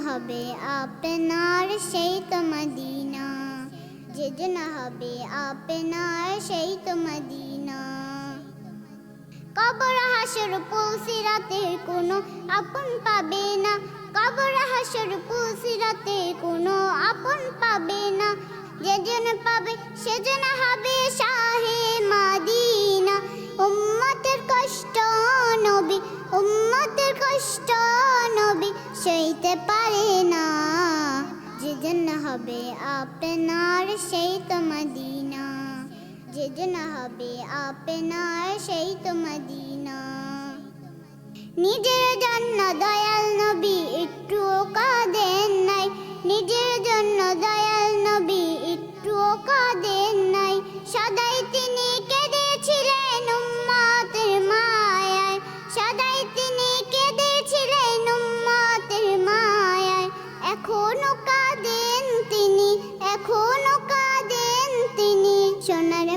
হবে আপনার সেই তো মদিনা, যেদিন হবে আপনার সেই তো মদিনা। কবর হাসর পুলসিরাতের কোনো আপন পাবে না, কবর হাসর পুলসিরাতের কোনো আপন পাবে না। যেজন পাবে সেজন হবে শাহে মদিনা। উম্মতের কষ্ট নবী, উম্মতের কষ্ট নবী সইতে পারে না, যেজন হবে আপনার সেই তো মদিনা, যেজন হবে আপনার সেই তো মদিনা। নিজের জন্য দয়াল নবী একটুও কাঁদেন নাই, নিজের জন্য দয়াল নবী একটুও কাঁদেন নাই। সদাই তিনি কেঁদেছিলেন উম্মতের মায়ায়, সদাই তিনি কেঁদেছিলেন উম্মতের মায়ায়। এখনো কাঁদেন তিনি, এখনো কাঁদেন তিনি সোনার